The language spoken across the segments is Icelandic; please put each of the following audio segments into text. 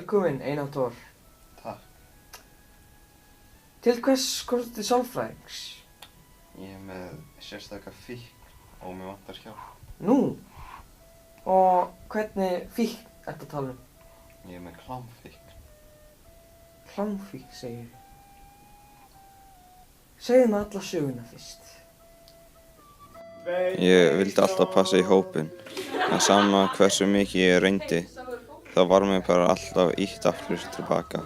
Velkomin, Einar Thor. Takk. Til hvers komstu til sálfræðings? Ég með sérstaka fíkn og mig vantar hjálp. Nú? Og hvernig fíkn ertu að tala um? Ég með klámfíkn. Klámfíkn, segirðu? Segðu mér alla söguna fyrst. Ég vildi alltaf passa í hópinn, en sama hversu mikið ég reyndi, þá var mér bara alltaf ýtt aftur tilbaka.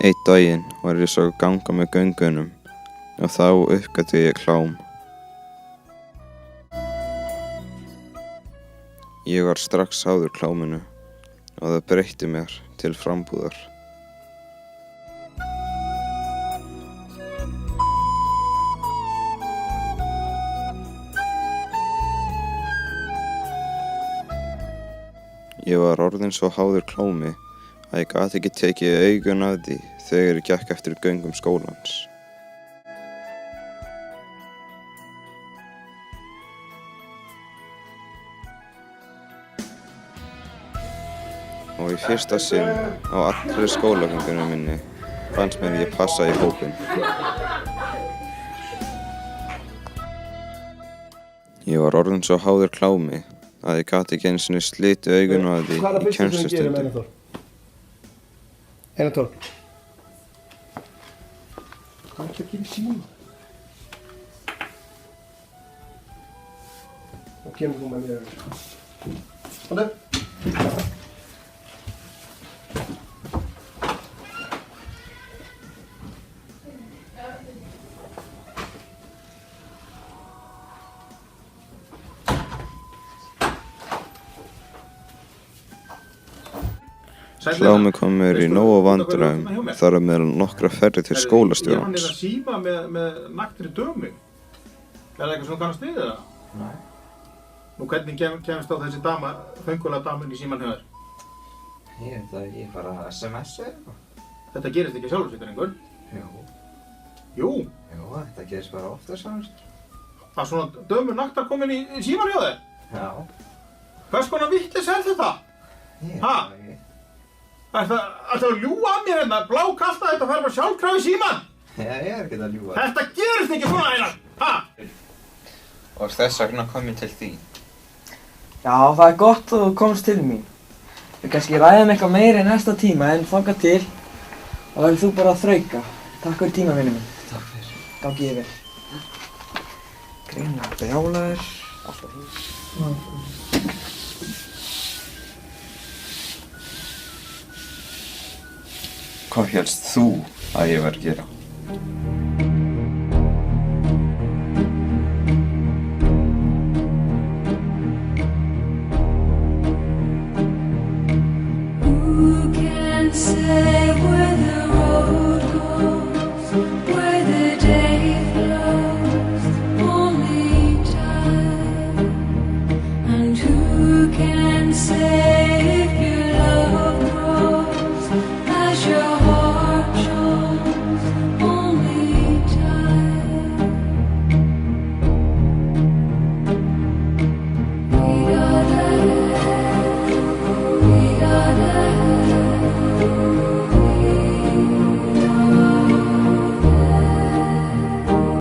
Einn daginn var ég svo að ganga með göngunum og þá uppgötvaði ég klám. Ég var strax háður kláminu og það breytti mér til frambúðar. Ég var orðinn svo háður klámi að ég gat ekki tekið augun af því þegar ég gekk eftir göngum skólans. Og í fyrsta sinn á allri skólagöngunum minni fannst mér ég passa í hópinn. Ég var orðinn svo háður klámi að ég gat ekki einu sinni slitið augun af því í kennslustundum. Einar Thor. Hvað er að gera í síma? Þá kemur þú með mér. Komdu. Klámi kom mér í nógu vandræðum þar á meðal nokkra ferðir til skólastjórans. Hann að síma með naktri dömu. Er það eitthvað sem þú kannast við eða? Nei. Nú hvernig kemst á þessi dama, föngulega damin í síman hjá þér? Ég veit það ekki, bara SMS eða eitthvað. Þetta gerist ekki sjálfur sig, drengur? Jú. Jú. Jú, þetta gerist bara ofta samst. Að svona dömu naktar komin í síman hjá þér? Já. Hvers konar vitleysa er þetta? Ég veit Ha? það ekki. Ætlaðu að ljúga að mér hérna, blákasta þetta að fara bara sjálfkrafa í síman? Já, ég er ekkert að ljúga. Þetta gerist ekki svona, Einar! Ha? Og þess vegna kom ég til þín. Já, það er gott að þú komst til mín. Við kannski ræðum eitthvað meira í næsta tíma en þangað til og verður þú bara að þrauka. Takk fyrir tíma, vinur minn. Takk fyrir. Gangi þér vel. Greinilega brjálaður. Alltaf því. Hvað hélst þú að ég var að gera?